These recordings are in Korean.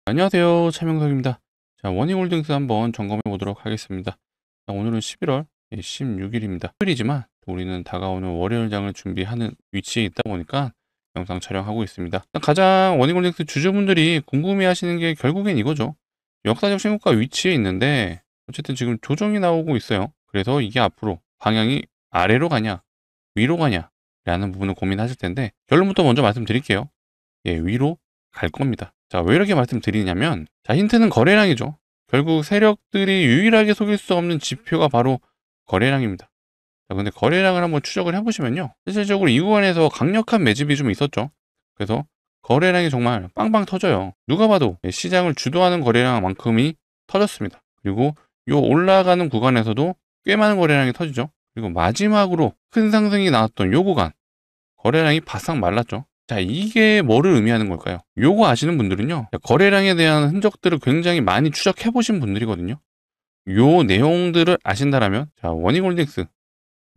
안녕하세요. 차명석입니다. 자, 원희홀딩스 한번 점검해 보도록 하겠습니다. 자, 오늘은 11월 16일입니다. 휴일이지만 우리는 다가오는 월요일장을 준비하는 위치에 있다 보니까 영상 촬영하고 있습니다. 가장 원희홀딩스 주주분들이 궁금해 하시는 게 결국엔 이거죠. 역사적 신고가 위치에 있는데 어쨌든 지금 조정이 나오고 있어요. 그래서 이게 앞으로 방향이 아래로 가냐 위로 가냐 라는 부분을 고민하실 텐데 결론부터 먼저 말씀드릴게요. 위로 갈 겁니다. 자, 왜 이렇게 말씀드리냐면, 자, 힌트는 거래량이죠. 결국 세력들이 유일하게 속일 수 없는 지표가 바로 거래량입니다. 자, 근데 거래량을 한번 추적을 해보시면요. 실질적으로 이 구간에서 강력한 매집이 좀 있었죠. 그래서 거래량이 정말 빵빵 터져요. 누가 봐도 시장을 주도하는 거래량만큼이 터졌습니다. 그리고 요 올라가는 구간에서도 꽤 많은 거래량이 터지죠. 그리고 마지막으로 큰 상승이 나왔던 요 구간, 거래량이 바싹 말랐죠. 자, 이게 뭐를 의미하는 걸까요? 요거 아시는 분들은요, 거래량에 대한 흔적들을 굉장히 많이 추적해 보신 분들이거든요. 요 내용들을 아신다라면, 자, 원희홀딩스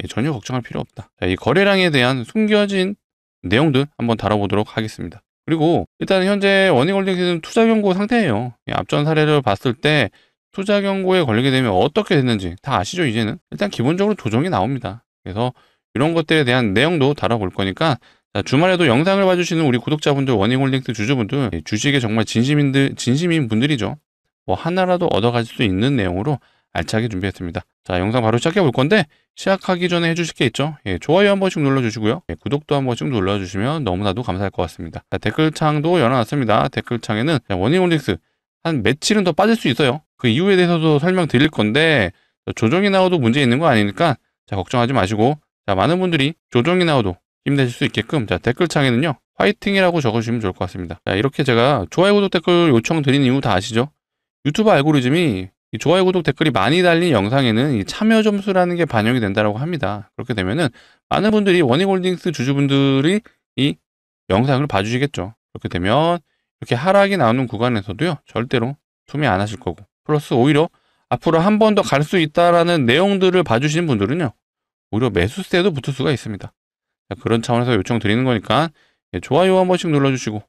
전혀 걱정할 필요 없다. 자, 이 거래량에 대한 숨겨진 내용들 한번 다뤄보도록 하겠습니다. 그리고 일단 현재 원희홀딩스는 투자 경고 상태예요. 앞전 사례를 봤을 때 투자 경고에 걸리게 되면 어떻게 됐는지 다 아시죠, 이제는? 일단 기본적으로 조정이 나옵니다. 그래서 이런 것들에 대한 내용도 다뤄볼 거니까, 자, 주말에도 영상을 봐주시는 우리 구독자분들, 원희홀딩스 주주분들, 주식에 정말 진심인 분들이죠. 뭐 하나라도 얻어가실 수 있는 내용으로 알차게 준비했습니다. 자, 영상 바로 시작해 볼 건데, 시작하기 전에 해주실 게 있죠. 좋아요 한 번씩 눌러주시고요. 구독도 한 번씩 눌러주시면 너무나도 감사할 것 같습니다. 자, 댓글창도 열어놨습니다. 댓글창에는 원희홀딩스 한 며칠은 더 빠질 수 있어요. 그 이유에 대해서도 설명드릴 건데, 조정이 나와도 문제 있는 거 아니니까, 자, 걱정하지 마시고, 자, 많은 분들이 조정이 나와도 힘내실 수 있게끔, 자, 댓글창에는요, 화이팅이라고 적어주시면 좋을 것 같습니다. 자, 이렇게 제가 좋아요, 구독, 댓글 요청 드린 이유 다 아시죠? 유튜브 알고리즘이 이 좋아요, 구독, 댓글이 많이 달린 영상에는 이 참여 점수라는 게 반영이 된다고 합니다. 그렇게 되면은 많은 분들이 원희홀딩스 주주분들이 이 영상을 봐주시겠죠. 그렇게 되면 이렇게 하락이 나오는 구간에서도요, 절대로 투매 안 하실 거고, 플러스 오히려 앞으로 한 번 더 갈 수 있다라는 내용들을 봐주시는 분들은요, 오히려 매수세도 붙을 수가 있습니다. 자, 그런 차원에서 요청 드리는 거니까 좋아요 한 번씩 눌러주시고,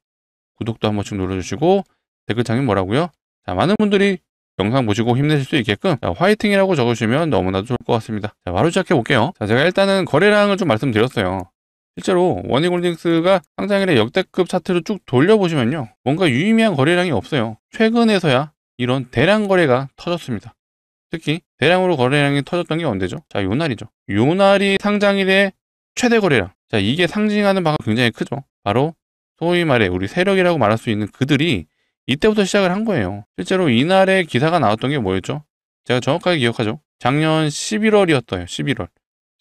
구독도 한 번씩 눌러주시고, 댓글창에 뭐라고요? 자, 많은 분들이 영상 보시고 힘내실 수 있게끔, 자, 화이팅이라고 적으시면 너무나도 좋을 것 같습니다. 자, 바로 시작해 볼게요. 자, 제가 일단은 거래량을 좀 말씀드렸어요. 실제로 원희홀딩스가 상장일의 역대급 차트를 쭉 돌려보시면요, 뭔가 유의미한 거래량이 없어요. 최근에서야 이런 대량 거래가 터졌습니다. 특히 대량으로 거래량이 터졌던 게 언제죠? 자, 요 날이죠. 요 날이 상장일의 최대 거래량. 자, 이게 상징하는 바가 굉장히 크죠. 바로 소위 말해 우리 세력이라고 말할 수 있는 그들이 이때부터 시작을 한 거예요. 실제로 이날의 기사가 나왔던 게 뭐였죠? 제가 정확하게 기억하죠. 작년 11월이었어요. 11월.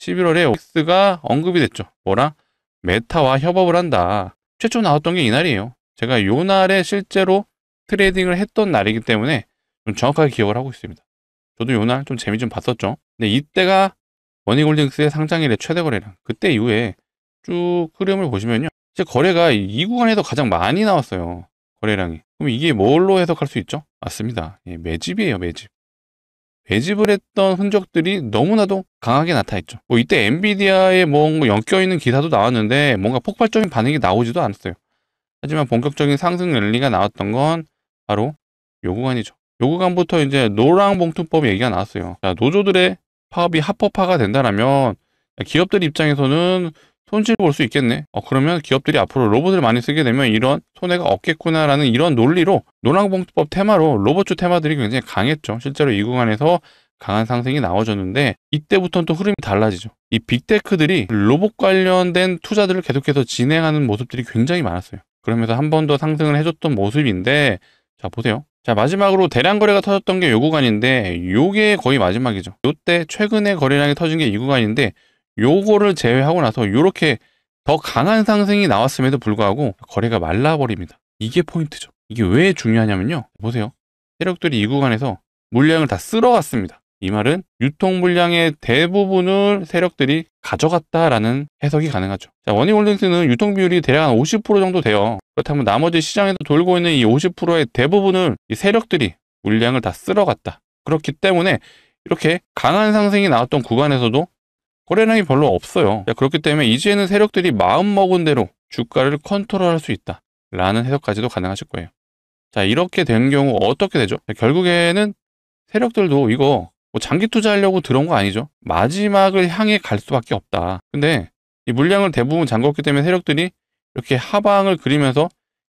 11월에 OX가 언급이 됐죠. 뭐라? 메타와 협업을 한다. 최초 나왔던 게 이날이에요. 제가 요 날에 실제로 트레이딩을 했던 날이기 때문에 좀 정확하게 기억을 하고 있습니다. 저도 요 날 좀 재미 좀 봤었죠. 근데 이때가 원희홀딩스의 상장일의 최대 거래량. 그때 이후에 쭉 흐름을 보시면요, 이제 거래가 이 구간에서 가장 많이 나왔어요. 거래량이. 그럼 이게 뭘로 해석할 수 있죠? 맞습니다. 매집이에요, 매집. 매집을 했던 흔적들이 너무나도 강하게 나타있죠. 뭐 이때 엔비디아에 뭔가 엮여있는 기사도 나왔는데 뭔가 폭발적인 반응이 나오지도 않았어요. 하지만 본격적인 상승 랠리가 나왔던 건 바로 요 구간이죠. 요 구간부터 이제 노랑봉투법 얘기가 나왔어요. 자, 노조들의 파업이 합법화가 된다라면 기업들 입장에서는 손실 볼 수 있겠네. 그러면 기업들이 앞으로 로봇을 많이 쓰게 되면 이런 손해가 없겠구나라는 이런 논리로 노랑봉투법 테마로 로봇주 테마들이 굉장히 강했죠. 실제로 이 구간에서 강한 상승이 나와줬는데 이때부터는 또 흐름이 달라지죠. 이 빅테크들이 로봇 관련된 투자들을 계속해서 진행하는 모습들이 굉장히 많았어요. 그러면서 한 번 더 상승을 해줬던 모습인데, 자, 보세요. 자, 마지막으로 대량 거래가 터졌던 게 요 구간인데, 요게 거의 마지막이죠. 요때 최근에 거래량이 터진 게 이 구간인데, 요거를 제외하고 나서 요렇게 더 강한 상승이 나왔음에도 불구하고 거래가 말라버립니다. 이게 포인트죠. 이게 왜 중요하냐면요, 보세요. 세력들이 이 구간에서 물량을 다 쓸어갔습니다. 이 말은 유통 물량의 대부분을 세력들이 가져갔다라는 해석이 가능하죠. 자, 원희홀딩스는 유통 비율이 대략 한 50% 정도 돼요. 그렇다면 나머지 시장에서 돌고 있는 이 50%의 대부분을 이 세력들이 물량을 다 쓸어갔다. 그렇기 때문에 이렇게 강한 상승이 나왔던 구간에서도 거래량이 별로 없어요. 자, 그렇기 때문에 이제는 세력들이 마음먹은 대로 주가를 컨트롤할 수 있다 라는 해석까지도 가능하실 거예요. 자, 이렇게 된 경우 어떻게 되죠? 자, 결국에는 세력들도 이거 뭐 장기 투자하려고 들어온 거 아니죠? 마지막을 향해 갈 수밖에 없다. 근데 이 물량을 대부분 잠궜기 때문에 세력들이 이렇게 하방을 그리면서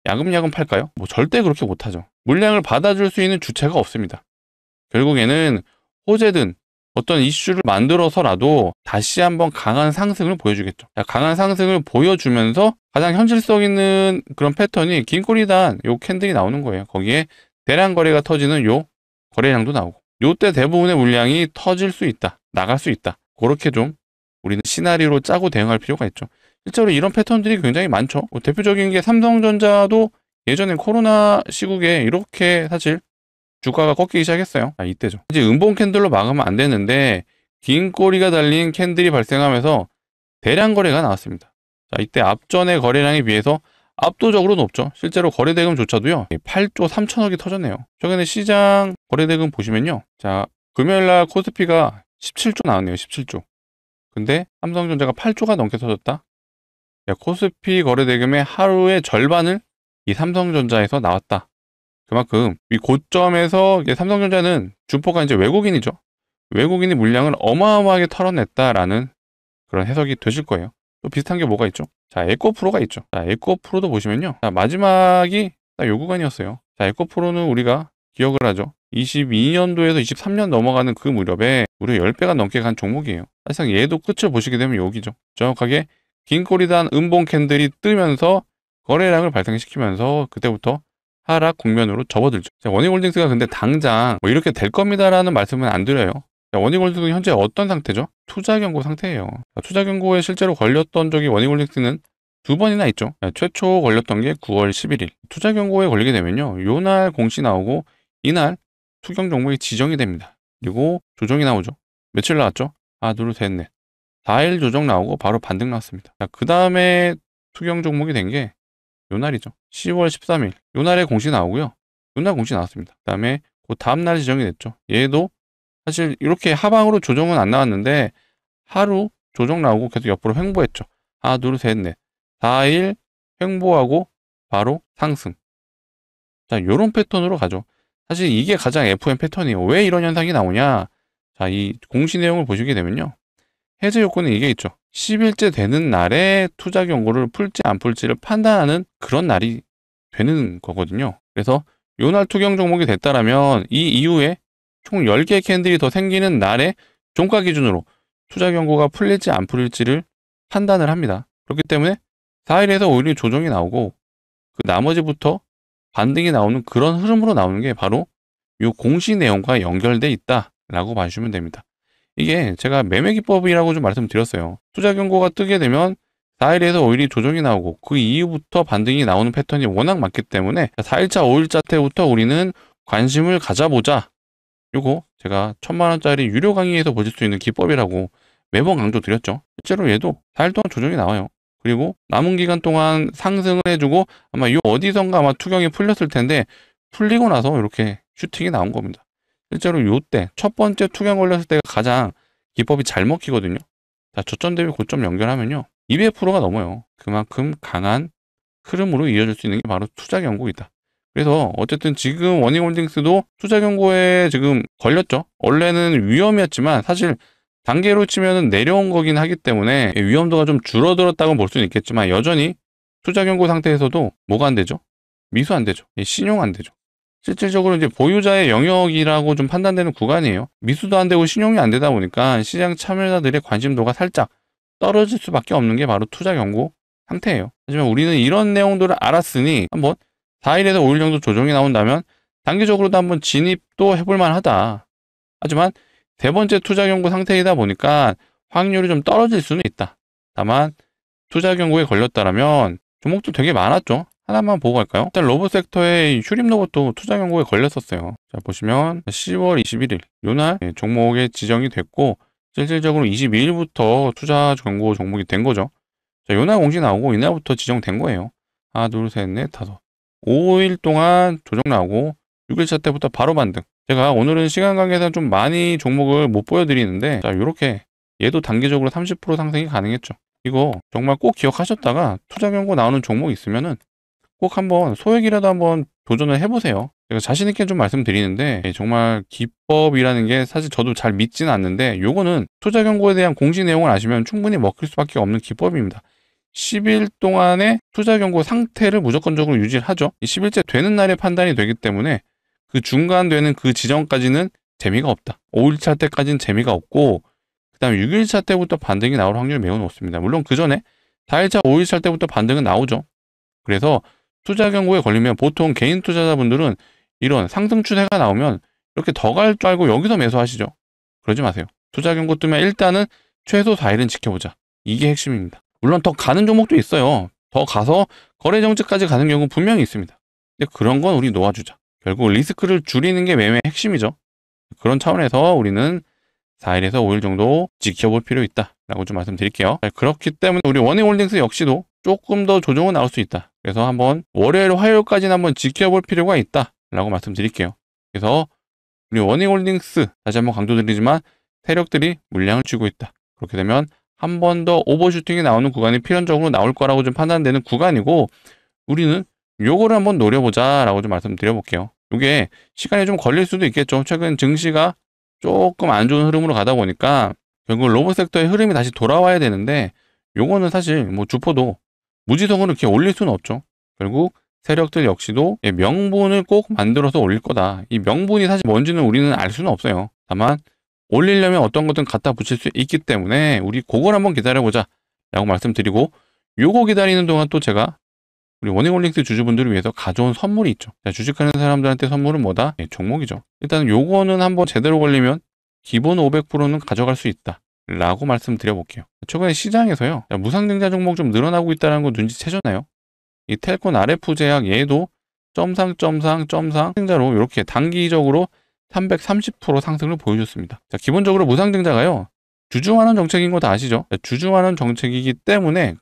야금야금 팔까요? 뭐 절대 그렇게 못하죠. 물량을 받아줄 수 있는 주체가 없습니다. 결국에는 호재든 어떤 이슈를 만들어서라도 다시 한번 강한 상승을 보여주겠죠. 자, 강한 상승을 보여주면서 가장 현실성 있는 그런 패턴이 긴 꼬리단 요 캔들이 나오는 거예요. 거기에 대량 거래가 터지는 요 거래량도 나오고, 요때 대부분의 물량이 터질 수 있다, 나갈 수 있다. 그렇게 좀 우리는 시나리오로 짜고 대응할 필요가 있죠. 실제로 이런 패턴들이 굉장히 많죠. 뭐 대표적인 게 삼성전자도 예전에 코로나 시국에 이렇게 사실 주가가 꺾이기 시작했어요. 이때죠. 이제 음봉 캔들로 막으면 안 되는데 긴 꼬리가 달린 캔들이 발생하면서 대량 거래가 나왔습니다. 자, 이때 앞전의 거래량에 비해서 압도적으로 높죠. 실제로 거래대금조차도요 8조 3천억이 터졌네요. 최근에 시장 거래대금 보시면요, 자, 금요일날 코스피가 17조 나왔네요. 17조. 근데 삼성전자가 8조가 넘게 터졌다. 야, 코스피 거래대금의 하루의 절반을 이 삼성전자에서 나왔다. 그만큼 이 고점에서 이제 삼성전자는 주포가 이제 외국인이죠. 외국인이 물량을 어마어마하게 털어냈다라는 그런 해석이 되실 거예요. 또 비슷한 게 뭐가 있죠? 자, 에코프로가 있죠. 자, 에코프로도 보시면요, 자, 마지막이 딱 요 구간이었어요. 자, 에코프로는 우리가 기억을 하죠. 22년도에서 23년 넘어가는 그 무렵에 무려 10배가 넘게 간 종목이에요. 사실상 얘도 끝을 보시게 되면 여기죠. 정확하게 긴 꼬리단 음봉 캔들이 뜨면서 거래량을 발생시키면서 그때부터 하락 국면으로 접어들죠. 원익홀딩스가 근데 당장 뭐 이렇게 될 겁니다라는 말씀은 안 드려요. 원익홀딩스는 현재 어떤 상태죠? 투자 경고 상태예요. 투자 경고에 실제로 걸렸던 적이 원익홀딩스는 2번이나 있죠. 최초 걸렸던 게 9월 11일. 투자 경고에 걸리게 되면요, 요날 공시 나오고 이날 투경 종목이 지정이 됩니다. 그리고 조정이 나오죠. 며칠 나왔죠? 하나, 둘, 셋, 넷. 4일 조정 나오고 바로 반등 나왔습니다. 그 다음에 투경 종목이 된 게 요날이죠. 10월 13일. 요날에 공시 나오고요. 요날 공시 나왔습니다. 그 다음에 그 다음날 지정이 됐죠. 얘도 사실 이렇게 하방으로 조정은 안 나왔는데 하루 조정 나오고 계속 옆으로 횡보했죠. 하나, 둘, 셋, 넷. 4일 횡보하고 바로 상승. 자, 요런 패턴으로 가죠. 사실 이게 가장 FM 패턴이에요. 왜 이런 현상이 나오냐? 자, 이 공시 내용을 보시게 되면요, 해제 요건은 이게 있죠. 10일째 되는 날에 투자 경고를 풀지 안 풀지를 판단하는 그런 날이 되는 거거든요. 그래서 요날 투경 종목이 됐다라면 이 이후에 총 10개의 캔들이 더 생기는 날에 종가 기준으로 투자 경고가 풀릴지 안 풀릴지를 판단을 합니다. 그렇기 때문에 4일에서 5일이 조정이 나오고 그 나머지부터 반등이 나오는 그런 흐름으로 나오는 게 바로 이 공시 내용과 연결돼 있다라고 봐주시면 됩니다. 이게 제가 매매 기법이라고 좀 말씀드렸어요. 투자 경고가 뜨게 되면 4일에서 5일이 조정이 나오고 그 이후부터 반등이 나오는 패턴이 워낙 많기 때문에 4일차, 5일차 때부터 우리는 관심을 가져보자. 요거 제가 1000만원짜리 유료 강의에서 보실 수 있는 기법이라고 매번 강조드렸죠. 실제로 얘도 4일 동안 조정이 나와요. 그리고 남은 기간 동안 상승을 해주고 아마 요 어디선가 아마 투경이 풀렸을 텐데 풀리고 나서 이렇게 슈팅이 나온 겁니다. 실제로 요때 첫 번째 투경 걸렸을 때가 가장 기법이 잘 먹히거든요. 자, 저점 대비 고점 연결하면요 200%가 넘어요. 그만큼 강한 흐름으로 이어질 수 있는 게 바로 투자 경고이다. 그래서 어쨌든 지금 원익홀딩스도 투자 경고에 지금 걸렸죠. 원래는 위험이었지만 사실 단계로 치면 내려온 거긴 하기 때문에 위험도가 좀 줄어들었다고 볼 수는 있겠지만 여전히 투자 경고 상태에서도 뭐가 안 되죠? 미수 안 되죠. 신용 안 되죠. 실질적으로 이제 보유자의 영역이라고 좀 판단되는 구간이에요. 미수도 안 되고 신용이 안 되다 보니까 시장 참여자들의 관심도가 살짝 떨어질 수밖에 없는 게 바로 투자 경고 상태예요. 하지만 우리는 이런 내용들을 알았으니 한번 4일에서 5일 정도 조정이 나온다면 단기적으로도 한번 진입도 해볼 만하다. 하지만 세 번째 투자 경고 상태이다 보니까 확률이 좀 떨어질 수는 있다. 다만 투자 경고에 걸렸다라면 종목도 되게 많았죠. 하나만 보고 갈까요? 일단 로봇 섹터의 휴림 로봇도 투자 경고에 걸렸었어요. 자, 보시면 10월 21일 요날 종목에 지정이 됐고 실질적으로 22일부터 투자 경고 종목이 된 거죠. 자, 요날 공시 나오고 이날부터 지정된 거예요. 하나, 둘, 셋, 넷, 다섯. 5일 동안 조정 나오고 6일차 때부터 바로 반등. 제가 오늘은 시간 관계상 좀 많이 종목을 못 보여드리는데 자, 요렇게 얘도 단기적으로 30% 상승이 가능했죠. 이거 정말 꼭 기억하셨다가 투자 경고 나오는 종목 있으면은 꼭 한번 소액이라도 한번 도전을 해보세요. 제가 자신있게 좀 말씀드리는데 정말 기법이라는 게 사실 저도 잘 믿지는 않는데 요거는 투자 경고에 대한 공시 내용을 아시면 충분히 먹힐 수밖에 없는 기법입니다. 10일 동안의 투자 경고 상태를 무조건적으로 유지를 하죠. 이 10일째 되는 날에 판단이 되기 때문에 그 중간 되는 그 지점까지는 재미가 없다. 5일차 때까지는 재미가 없고 그 다음에 6일차 때부터 반등이 나올 확률이 매우 높습니다. 물론 그 전에 4일차, 5일차 때부터 반등은 나오죠. 그래서 투자 경고에 걸리면 보통 개인 투자자분들은 이런 상승 추세가 나오면 이렇게 더 갈 줄 알고 여기서 매수하시죠. 그러지 마세요. 투자 경고 뜨면 일단은 최소 4일은 지켜보자. 이게 핵심입니다. 물론 더 가는 종목도 있어요. 더 가서 거래 정지까지 가는 경우 분명히 있습니다. 근데 그런 건 우리 놓아주자. 결국 리스크를 줄이는 게 매매의 핵심이죠. 그런 차원에서 우리는 4일에서 5일 정도 지켜볼 필요 있다 라고 좀 말씀드릴게요. 그렇기 때문에 우리 원익홀딩스 역시도 조금 더 조정은 나올 수 있다. 그래서 한번 월요일, 화요일까지는 한번 지켜볼 필요가 있다 라고 말씀드릴게요. 그래서 우리 원익홀딩스 다시 한번 강조드리지만 세력들이 물량을 쥐고 있다. 그렇게 되면 한 번 더 오버슈팅이 나오는 구간이 필연적으로 나올 거라고 좀 판단되는 구간이고 우리는 요거를 한번 노려보자 라고 좀 말씀드려볼게요. 이게 시간이 좀 걸릴 수도 있겠죠. 최근 증시가 조금 안 좋은 흐름으로 가다 보니까 결국 로봇 섹터의 흐름이 다시 돌아와야 되는데 요거는 사실 뭐 주포도 무지성으로 이렇게 올릴 수는 없죠. 결국 세력들 역시도 명분을 꼭 만들어서 올릴 거다. 이 명분이 사실 뭔지는 우리는 알 수는 없어요. 다만 올리려면 어떤 것든 갖다 붙일 수 있기 때문에 우리 그걸 한번 기다려보자 라고 말씀드리고 요거 기다리는 동안 또 제가 우리 원익홀딩스 주주분들을 위해서 가져온 선물이 있죠. 자, 주식하는 사람들한테 선물은 뭐다? 종목이죠. 일단 요거는 한번 제대로 걸리면 기본 500%는 가져갈 수 있다 라고 말씀드려볼게요. 최근에 시장에서요 무상증자 종목 좀 늘어나고 있다는 거 눈치채셨나요? 이 텔콘 RF제약 얘도 점상 증자로 이렇게 단기적으로 330% 상승을 보여줬습니다. 자, 기본적으로 무상증자가요 주주환원 정책인 거 다 아시죠? 주주환원 정책이기 때문에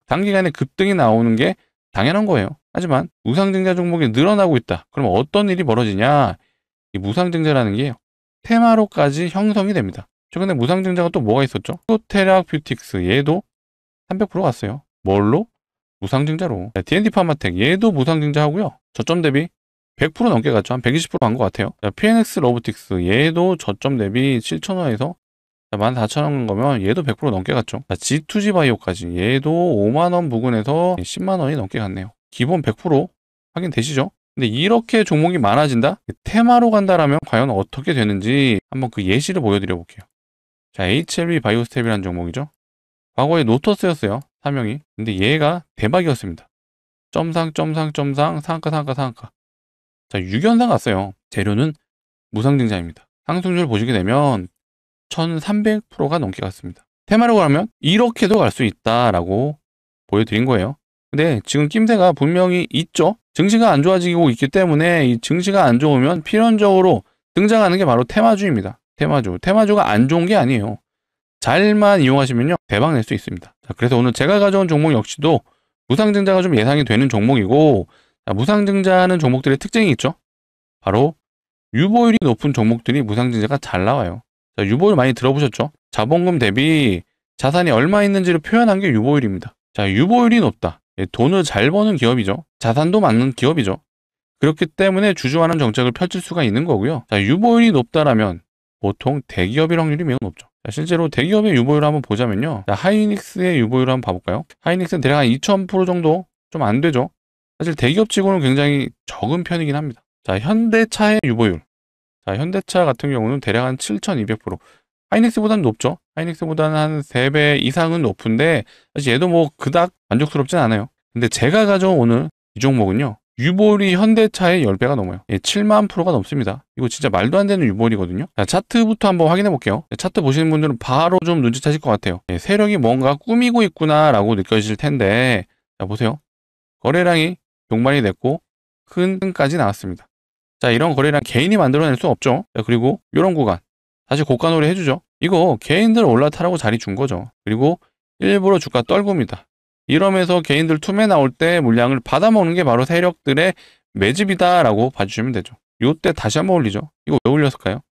단기간에 급등이 나오는 게 당연한 거예요. 하지만 무상증자 종목이 늘어나고 있다. 그럼 어떤 일이 벌어지냐? 이 무상증자라는 게 테마로까지 형성이 됩니다. 최근에 무상증자가 또 뭐가 있었죠? 테라퓨틱스 얘도 300% 갔어요. 뭘로? 무상증자로. D&D 파마텍 얘도 무상증자하고요. 저점 대비 100% 넘게 갔죠. 한 120%간 것 같아요. PNX 로보틱스 얘도 저점 대비 7,000원에서 14,000원 거면 얘도 100% 넘게 갔죠. G2G 바이오까지 얘도 5만원 부근에서 10만원이 넘게 갔네요. 기본 100% 확인되시죠? 근데 이렇게 종목이 많아진다? 테마로 간다라면 과연 어떻게 되는지 한번 그 예시를 보여드려 볼게요. 자, HLB 바이오스텝이라는 종목이죠. 과거에 노터스였어요. 사명이. 근데 얘가 대박이었습니다. 점상 상한가. 자, 6연상 갔어요. 재료는 무상증자입니다. 상승률 보시게 되면 1300%가 넘게 갔습니다. 테마로 가면 이렇게도 갈 수 있다라고 보여드린 거예요. 근데 지금 낌새가 분명히 있죠. 증시가 안 좋아지고 있기 때문에 이 증시가 안 좋으면 필연적으로 등장하는 게 바로 테마주입니다. 테마주가 안 좋은 게 아니에요. 잘만 이용하시면요 대박 낼 수 있습니다. 자, 그래서 오늘 제가 가져온 종목 역시도 무상증자가 좀 예상이 되는 종목이고, 자, 무상증자하는 종목들의 특징이 있죠. 바로 유보율이 높은 종목들이 무상증자가 잘 나와요. 자, 유보율 많이 들어보셨죠? 자본금 대비 자산이 얼마 있는지를 표현한 게 유보율입니다. 자, 유보율이 높다. 돈을 잘 버는 기업이죠. 자산도 많은 기업이죠. 그렇기 때문에 주주환원 정책을 펼칠 수가 있는 거고요. 자, 유보율이 높다라면 보통 대기업일 확률이 매우 높죠. 자, 실제로 대기업의 유보율을 한번 보자면요. 자, 하이닉스의 유보율을 한번 봐볼까요? 하이닉스는 대략 한 2000% 정도 좀 안 되죠. 사실 대기업 치고는 굉장히 적은 편이긴 합니다. 자, 현대차의 유보율. 자, 현대차 같은 경우는 대략 한 7200%. 하이닉스보다는 높죠. 하이닉스보다는 한 3배 이상은 높은데 사실 얘도 뭐 그닥 만족스럽진 않아요. 근데 제가 가져온 오늘 이 종목은요. 유보율이 현대차의 10배가 넘어요. 7만 프로가 넘습니다. 이거 진짜 말도 안 되는 유보율이거든요. 자, 차트부터 한번 확인해 볼게요. 차트 보시는 분들은 바로 좀 눈치채실 것 같아요. 세력이 뭔가 꾸미고 있구나 라고 느껴지실 텐데, 자, 보세요. 거래량이 종반이 됐고 큰 끈까지 나왔습니다. 자, 이런 거래량 개인이 만들어낼 수 없죠. 자, 그리고 이런 구간 다시 고가놀이 해주죠. 이거 개인들 올라타라고 자리 준 거죠. 그리고 일부러 주가 떨굽니다. 이러면서 개인들 투매 나올 때 물량을 받아먹는 게 바로 세력들의 매집이다라고 봐주시면 되죠. 이때 다시 한번 올리죠. 이거 왜 올렸을까요?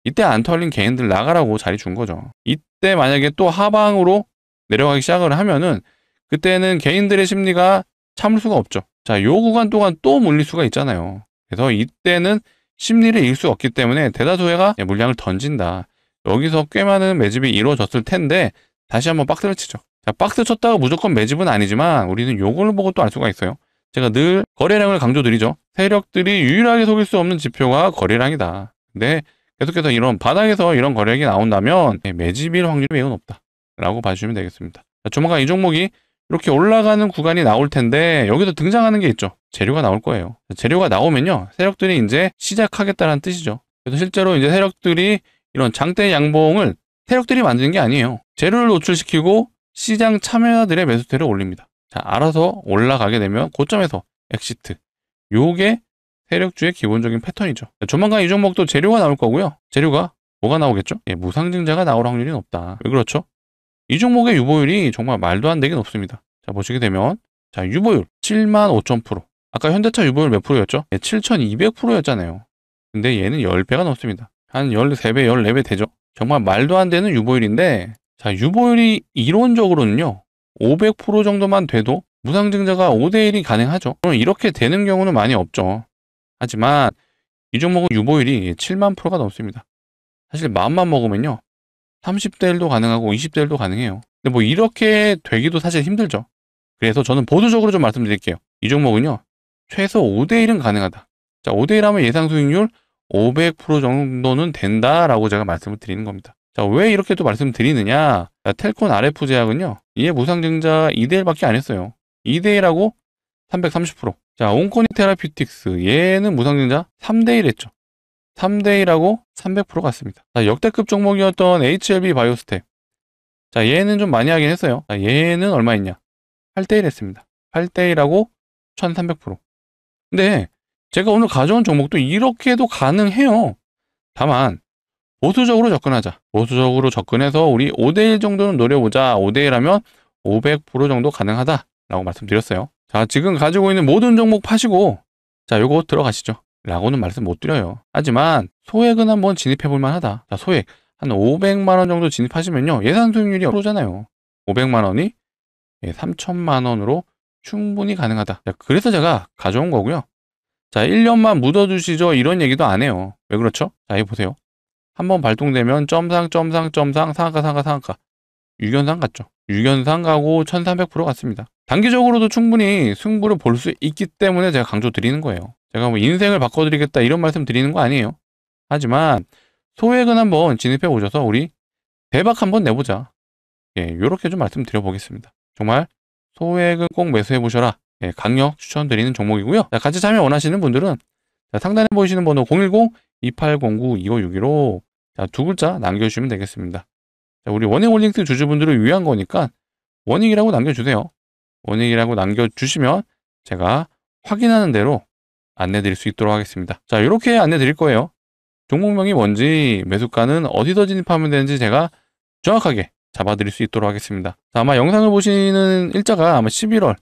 이때 안 털린 개인들 나가라고 자리 준 거죠. 이때 만약에 또 하방으로 내려가기 시작을 하면은 그때는 개인들의 심리가 참을 수가 없죠. 자, 요 구간 동안 또 물릴 수가 있잖아요. 그래서 이때는 심리를 이길 수 없기 때문에 대다수가 물량을 던진다. 여기서 꽤 많은 매집이 이루어졌을 텐데 다시 한번 박스를 치죠. 자, 박스 쳤다가 무조건 매집은 아니지만 우리는 요걸 보고 또 알 수가 있어요. 제가 늘 거래량을 강조드리죠. 세력들이 유일하게 속일 수 없는 지표가 거래량이다. 근데 계속해서 이런 바닥에서 이런 거래량이 나온다면 매집일 확률이 매우 높다 라고 봐주시면 되겠습니다. 자, 조만간 이 종목이 이렇게 올라가는 구간이 나올 텐데 여기서 등장하는 게 있죠. 재료가 나올 거예요. 재료가 나오면요, 세력들이 이제 시작하겠다는 뜻이죠. 그래서 실제로 이제 세력들이 이런 장대 양봉을 세력들이 만드는 게 아니에요. 재료를 노출시키고 시장 참여자들의 매수세를 올립니다. 자, 알아서 올라가게 되면 고점에서 엑시트. 요게 세력주의 기본적인 패턴이죠. 자, 조만간 이 종목도 재료가 나올 거고요. 재료가 뭐가 나오겠죠? 무상증자가 나올 확률이 높다. 왜 그렇죠? 이 종목의 유보율이 정말 말도 안 되게 높습니다. 자, 보시게 되면, 자, 유보율 75,000%. 아까 현대차 유보율 몇 프로였죠? 7,200%였잖아요. 근데 얘는 10배가 넘습니다. 한 13배, 14배 되죠? 정말 말도 안 되는 유보율인데, 자, 유보율이 이론적으로는요, 500% 정도만 돼도 무상증자가 5대1이 가능하죠. 그럼 이렇게 되는 경우는 많이 없죠. 하지만 이 종목은 유보율이 7만 %가 넘습니다. 사실 마음만 먹으면요, 30대 1도 가능하고 20대 1도 가능해요. 근데 뭐 이렇게 되기도 사실 힘들죠. 그래서 저는 보수적으로 좀 말씀드릴게요. 이 종목은요, 최소 5대1은 가능하다. 자, 5대1 하면 예상 수익률 500% 정도는 된다라고 제가 말씀을 드리는 겁니다. 자, 왜 이렇게 또 말씀드리느냐? 자, 텔콘 RF 제약은요, 얘 무상증자 2대1밖에 안 했어요. 2대1하고 330%. 자, 온코니 테라피틱스, 얘는 무상증자 3대1 했죠. 3대1하고 300% 갔습니다. 자, 역대급 종목이었던 HLB 바이오스텍. 자, 얘는 좀 많이 하긴 했어요. 자, 얘는 얼마 있냐? 8대1 했습니다. 8대1하고 1300%. 근데 제가 오늘 가져온 종목도 이렇게도 가능해요. 다만 보수적으로 접근하자. 보수적으로 접근해서 우리 5대1 정도는 노려보자. 5대1 하면 500% 정도 가능하다라고 말씀드렸어요. 자, 지금 가지고 있는 모든 종목 파시고, 자, 요거 들어가시죠. 라고는 말씀 못 드려요. 하지만 소액은 한번 진입해 볼 만하다. 자, 소액 한 500만 원 정도 진입하시면요, 예상 수익률이 0%잖아요. 500만 원이 3천만 원으로 충분히 가능하다. 자, 그래서 제가 가져온 거고요. 자, 1년만 묻어두시죠. 이런 얘기도 안 해요. 왜 그렇죠? 자, 이 보세요. 한번 발동되면 점상 상한가 6연상 갔죠. 6연상 가고 1300% 갔습니다. 단기적으로도 충분히 승부를 볼 수 있기 때문에 제가 강조 드리는 거예요. 제가 뭐 인생을 바꿔드리겠다 이런 말씀 드리는 거 아니에요. 하지만 소액은 한번 진입해 보셔서 우리 대박 한번 내보자. 요렇게 좀 말씀드려 보겠습니다. 정말 소액은 꼭 매수해 보셔라. 강력 추천드리는 종목이고요. 자, 같이 참여 원하시는 분들은 자, 상단에 보이시는 번호 010-2809-2561로 자, 두 글자 남겨주시면 되겠습니다. 자, 우리 원익홀딩스 주주분들을 위한 거니까 원익이라고 남겨주세요. 원익이라고 남겨주시면 제가 확인하는 대로 안내 드릴 수 있도록 하겠습니다. 자, 이렇게 안내 드릴 거예요. 종목명이 뭔지, 매수가는 어디서 진입하면 되는지 제가 정확하게 잡아드릴 수 있도록 하겠습니다. 자, 아마 영상을 보시는 일자가 아마 11월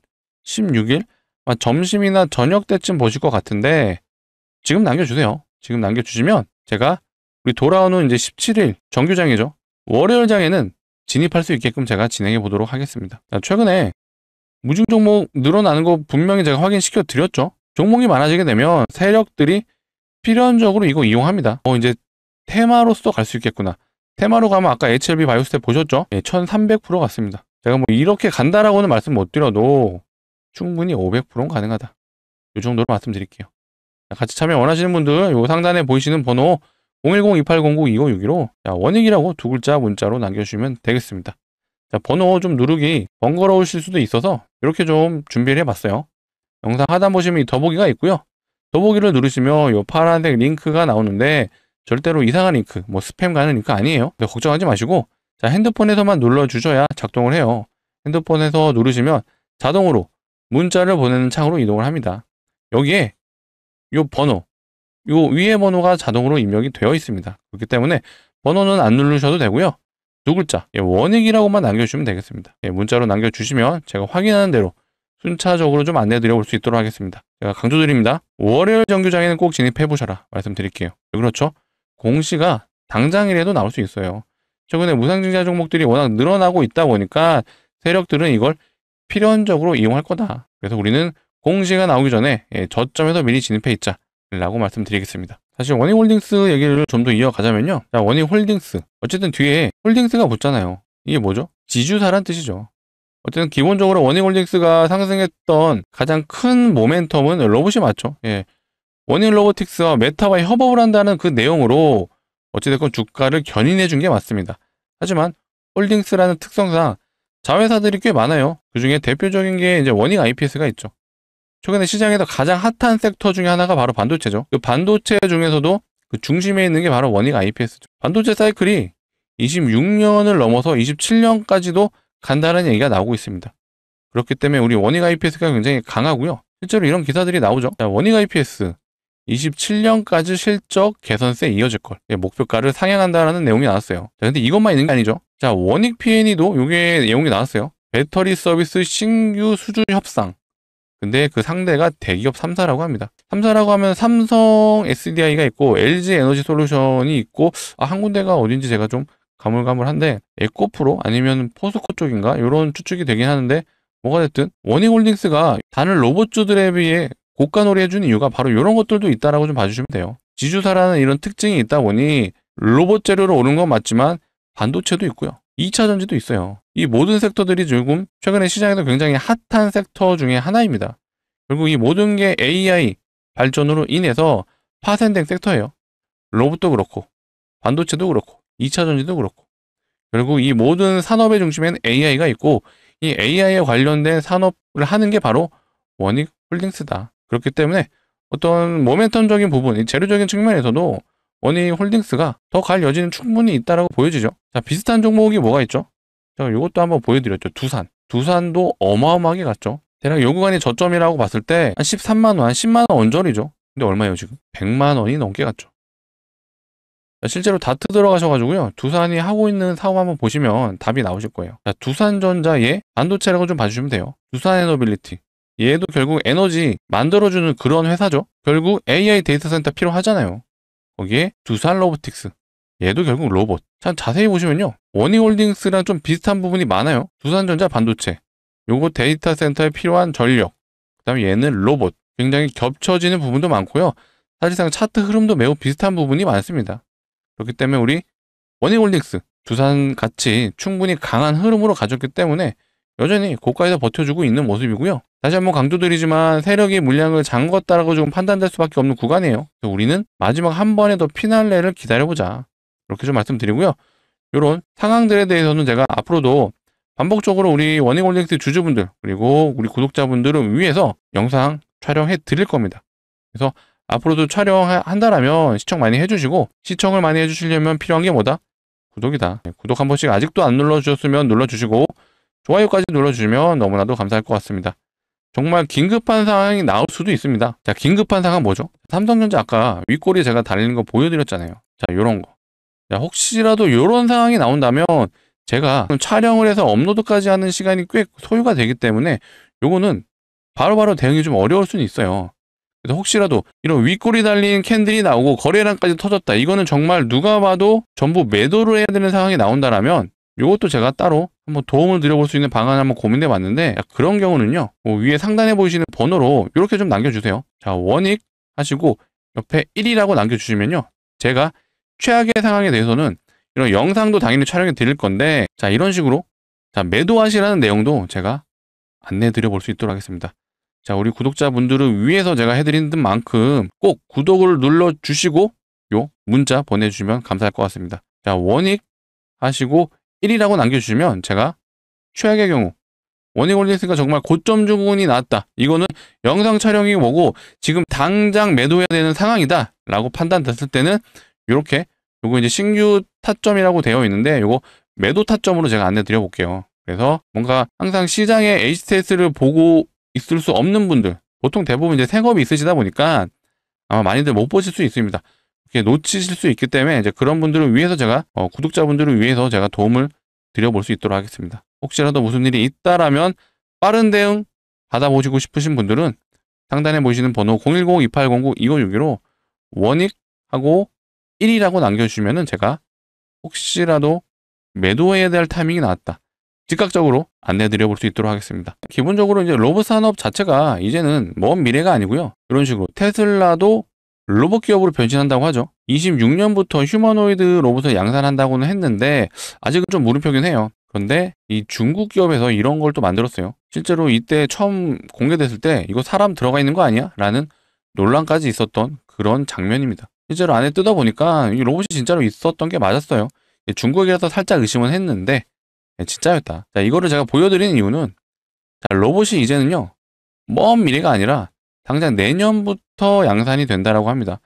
16일 아마 점심이나 저녁 때쯤 보실 것 같은데 지금 남겨주세요. 지금 남겨주시면 제가 우리 돌아오는 이제 17일 정규장이죠. 월요일장에는 진입할 수 있게끔 제가 진행해 보도록 하겠습니다. 자, 최근에 무중 종목 늘어나는 거 분명히 제가 확인시켜 드렸죠. 종목이 많아지게 되면 세력들이 필연적으로 이거 이용합니다. 이제 테마로서 갈 수 있겠구나. 테마로 가면 아까 HLB 바이오스텍 보셨죠? 1300% 갔습니다. 제가 뭐 이렇게 간다라고는 말씀 못 드려도 충분히 500%는 가능하다. 이 정도로 말씀드릴게요. 같이 참여 원하시는 분들 요 상단에 보이시는 번호 010-2809-2561로 원익이라고 두 글자 문자로 남겨주시면 되겠습니다. 자, 번호 좀 누르기 번거로우실 수도 있어서 이렇게 좀 준비를 해봤어요. 영상 하단 보시면 이 더보기가 있고요. 더보기를 누르시면 이 파란색 링크가 나오는데 절대로 이상한 링크, 뭐 스팸 가는 링크 아니에요. 걱정하지 마시고 자, 핸드폰에서만 눌러주셔야 작동을 해요. 핸드폰에서 누르시면 자동으로 문자를 보내는 창으로 이동을 합니다. 여기에 이 번호, 요 위에 번호가 자동으로 입력이 되어 있습니다. 그렇기 때문에 번호는 안 누르셔도 되고요. 두 글자, 원익이라고만 남겨주시면 되겠습니다. 문자로 남겨주시면 제가 확인하는 대로 순차적으로 좀 안내 드려볼 수 있도록 하겠습니다. 제가 강조드립니다. 월요일 정규장에는 꼭 진입해 보셔라 말씀드릴게요. 그렇죠? 공시가 당장이라도 나올 수 있어요. 최근에 무상증자 종목들이 워낙 늘어나고 있다 보니까 세력들은 이걸 필연적으로 이용할 거다. 그래서 우리는 공시가 나오기 전에 저점에서 미리 진입해 있자 라고 말씀드리겠습니다. 사실 원익홀딩스 얘기를 좀 더 이어가자면요. 자, 원익홀딩스. 어쨌든 뒤에 홀딩스가 붙잖아요. 이게 뭐죠? 지주사란 뜻이죠. 어쨌든 기본적으로 원익홀딩스가 상승했던 가장 큰 모멘텀은 로봇이 맞죠. 예. 원익로보틱스와 메타와 협업을 한다는 그 내용으로 어찌됐건 주가를 견인해 준 게 맞습니다. 하지만 홀딩스라는 특성상 자회사들이 꽤 많아요. 그 중에 대표적인 게 이제 원익 IPS가 있죠. 최근에 시장에서 가장 핫한 섹터 중에 하나가 바로 반도체죠. 그 반도체 중에서도 그 중심에 있는 게 바로 원익 IPS죠. 반도체 사이클이 26년을 넘어서 27년까지도 간다는 얘기가 나오고 있습니다. 그렇기 때문에 우리 원익 IPS가 굉장히 강하고요. 실제로 이런 기사들이 나오죠. 자, 원익 IPS 27년까지 실적 개선세 이어질 걸. 목표가를 상향한다라는 내용이 나왔어요. 자, 근데 이것만 있는 게 아니죠. 자, 원익 P&E도 요게 내용이 나왔어요. 배터리 서비스 신규 수주 협상. 근데 그 상대가 대기업 3사라고 합니다. 3사라고 하면 삼성 SDI가 있고 LG 에너지 솔루션이 있고 한 군데가 어딘지 제가 좀 가물가물한데 에코프로 아니면 포스코 쪽인가 이런 추측이 되긴 하는데 뭐가 됐든 원익홀딩스가 다른 로봇주들에 비해 고가놀이 해준 이유가 바로 이런 것들도 있다라고 좀 봐주시면 돼요. 지주사라는 이런 특징이 있다 보니 로봇 재료로 오른 건 맞지만 반도체도 있고요. 2차 전지도 있어요. 이 모든 섹터들이 조금 최근에 시장에서 굉장히 핫한 섹터 중에 하나입니다. 결국 이 모든 게 AI 발전으로 인해서 파생된 섹터예요. 로봇도 그렇고 반도체도 그렇고 2차 전지도 그렇고 결국 이 모든 산업의 중심에는 AI가 있고 이 AI에 관련된 산업을 하는 게 바로 원익홀딩스다. 그렇기 때문에 어떤 모멘텀적인 부분, 재료적인 측면에서도 원익홀딩스가 더 갈 여지는 충분히 있다라고 보여지죠. 자, 비슷한 종목이 뭐가 있죠? 자, 이것도 한번 보여드렸죠. 두산. 두산도 어마어마하게 갔죠. 대략 요 구간이 저점이라고 봤을 때 한 13만 원, 한 10만 원 언저리죠. 근데 얼마예요 지금? 100만 원이 넘게 갔죠. 자, 실제로 다트 들어가셔가지고요. 두산이 하고 있는 사업 한번 보시면 답이 나오실 거예요. 자, 두산전자의 반도체라고 좀 봐주시면 돼요. 두산에너빌리티. 얘도 결국 에너지 만들어주는 그런 회사죠. 결국 AI 데이터 센터 필요하잖아요. 거기에 두산 로보틱스. 얘도 결국 로봇. 참 자세히 보시면요. 원익홀딩스랑 좀 비슷한 부분이 많아요. 두산전자 반도체. 요거 데이터 센터에 필요한 전력. 그 다음에 얘는 로봇. 굉장히 겹쳐지는 부분도 많고요. 사실상 차트 흐름도 매우 비슷한 부분이 많습니다. 그렇기 때문에 우리 원익홀딩스, 두산같이 충분히 강한 흐름으로 가졌기 때문에 여전히 고가에서 버텨주고 있는 모습이고요. 다시 한번 강조드리지만 세력이 물량을 잠궜다라고 좀 판단될 수밖에 없는 구간이에요. 그래서 우리는 마지막 한 번에 더 피날레를 기다려보자. 이렇게 좀 말씀드리고요. 이런 상황들에 대해서는 제가 앞으로도 반복적으로 우리 원익홀딩스 주주분들 그리고 우리 구독자분들을 위해서 영상 촬영해 드릴 겁니다. 그래서 앞으로도 촬영한다라면 시청 많이 해주시고 시청을 많이 해주시려면 필요한 게 뭐다? 구독이다. 구독 한 번씩 아직도 안 눌러주셨으면 눌러주시고 좋아요까지 눌러주시면 너무나도 감사할 것 같습니다. 정말 긴급한 상황이 나올 수도 있습니다. 자, 긴급한 상황 뭐죠? 삼성전자 아까 윗꼬리 제가 달리는 거 보여드렸잖아요. 자, 요런 거. 자, 혹시라도 요런 상황이 나온다면 제가 촬영을 해서 업로드까지 하는 시간이 꽤 소요가 되기 때문에 요거는 바로바로 대응이 좀 어려울 수는 있어요. 그래서 혹시라도 이런 윗꼬리 달린 캔들이 나오고 거래량까지 터졌다. 이거는 정말 누가 봐도 전부 매도를 해야 되는 상황이 나온다라면 이것도 제가 따로 한번 도움을 드려볼 수 있는 방안을 한번 고민해 봤는데 그런 경우는요. 위에 상단에 보이시는 번호로 이렇게 좀 남겨주세요. 자, 원익 하시고 옆에 1이라고 남겨주시면요. 제가 최악의 상황에 대해서는 이런 영상도 당연히 촬영해 드릴 건데 자, 이런 식으로 자, 매도하시라는 내용도 제가 안내 드려볼 수 있도록 하겠습니다. 자, 우리 구독자분들을 위해서 제가 해드리는 만큼 꼭 구독을 눌러주시고 요 문자 보내주시면 감사할 것 같습니다. 자, 원익 하시고 1이라고 남겨주시면 제가 최악의 경우 원익홀딩스가 정말 고점 주군이 나왔다. 이거는 영상 촬영이 뭐고 지금 당장 매도해야 되는 상황이다 라고 판단됐을 때는 이렇게 요거 이제 신규 타점이라고 되어 있는데 요거 매도 타점으로 제가 안내 드려 볼게요. 그래서 뭔가 항상 시장의 HTS를 보고 있을 수 없는 분들, 보통 대부분 이제 생업이 있으시다 보니까 아마 많이들 못 보실 수 있습니다. 이렇게 놓치실 수 있기 때문에 이제 그런 분들을 위해서 제가 구독자분들을 위해서 제가 도움을 드려볼 수 있도록 하겠습니다. 혹시라도 무슨 일이 있다라면 빠른 대응 받아보시고 싶으신 분들은 상단에 보이시는 번호 010-2809-2561로 원익하고 1이라고 남겨주시면은 제가 혹시라도 매도해야 될 타이밍이 나왔다. 즉각적으로 안내 드려 볼 수 있도록 하겠습니다. 기본적으로 이제 로봇 산업 자체가 이제는 먼 미래가 아니고요. 이런 식으로 테슬라도 로봇 기업으로 변신한다고 하죠. 26년부터 휴머노이드 로봇을 양산한다고는 했는데 아직은 좀 물음표긴 해요. 그런데 이 중국 기업에서 이런 걸 또 만들었어요. 실제로 이때 처음 공개됐을 때 이거 사람 들어가 있는 거 아니야? 라는 논란까지 있었던 그런 장면입니다. 실제로 안에 뜯어보니까 이 로봇이 진짜로 있었던 게 맞았어요. 중국이라서 살짝 의심은 했는데 진짜였다. 자, 이거를 제가 보여드리는 이유는 자, 로봇이 이제는요 먼 미래가 아니라 당장 내년부터 양산이 된다라고 합니다.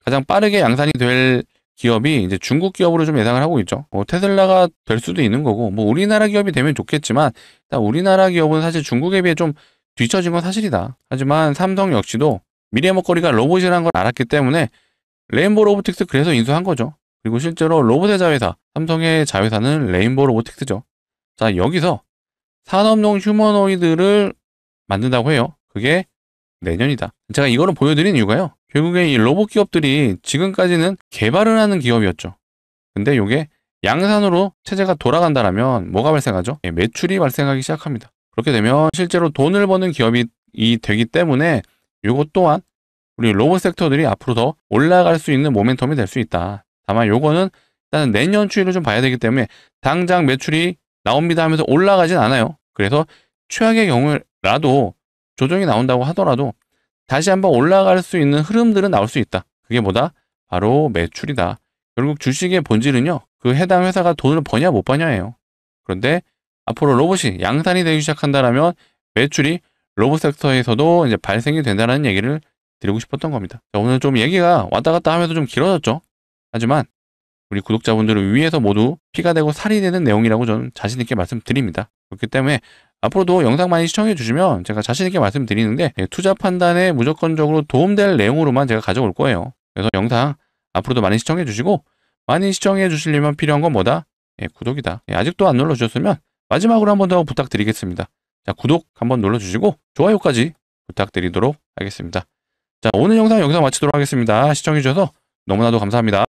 가장 빠르게 양산이 될 기업이 이제 중국 기업으로 좀 예상을 하고 있죠. 테슬라가 될 수도 있는 거고, 뭐 우리나라 기업이 되면 좋겠지만, 일단 우리나라 기업은 사실 중국에 비해 좀 뒤처진 건 사실이다. 하지만 삼성 역시도 미래 먹거리가 로봇이라는 걸 알았기 때문에 레인보우 로보틱스 그래서 인수한 거죠. 그리고 실제로 로봇의 자회사, 삼성의 자회사는 레인보우 로보틱스죠. 자, 여기서 산업용 휴머노이드를 만든다고 해요. 그게 내년이다. 제가 이거를 보여드린 이유가요. 결국에 이 로봇 기업들이 지금까지는 개발을 하는 기업이었죠. 근데 이게 양산으로 체제가 돌아간다라면 뭐가 발생하죠? 매출이 발생하기 시작합니다. 그렇게 되면 실제로 돈을 버는 기업이 되기 때문에 이것 또한 우리 로봇 섹터들이 앞으로 더 올라갈 수 있는 모멘텀이 될 수 있다. 다만 요거는 일단 내년 추이를 좀 봐야 되기 때문에 당장 매출이 나옵니다 하면서 올라가진 않아요. 그래서 최악의 경우라도 조정이 나온다고 하더라도 다시 한번 올라갈 수 있는 흐름들은 나올 수 있다. 그게 뭐다? 바로 매출이다. 결국 주식의 본질은요. 그 해당 회사가 돈을 버냐 못 버냐예요. 그런데 앞으로 로봇이 양산이 되기 시작한다라면 매출이 로봇 섹터에서도 이제 발생이 된다는 얘기를 드리고 싶었던 겁니다. 자, 오늘 좀 얘기가 왔다 갔다 하면서 좀 길어졌죠. 하지만 우리 구독자분들을 위해서 모두 피가 되고 살이 되는 내용이라고 저는 자신 있게 말씀드립니다. 그렇기 때문에 앞으로도 영상 많이 시청해 주시면 제가 자신 있게 말씀드리는데 투자 판단에 무조건적으로 도움될 내용으로만 제가 가져올 거예요. 그래서 영상 앞으로도 많이 시청해 주시고 많이 시청해 주시려면 필요한 건 뭐다? 구독이다. 아직도 안 눌러주셨으면 마지막으로 한 번 더 부탁드리겠습니다. 자, 구독 한번 눌러주시고 좋아요까지 부탁드리도록 하겠습니다. 자, 오늘 영상 여기서 마치도록 하겠습니다. 시청해 주셔서 너무나도 감사합니다.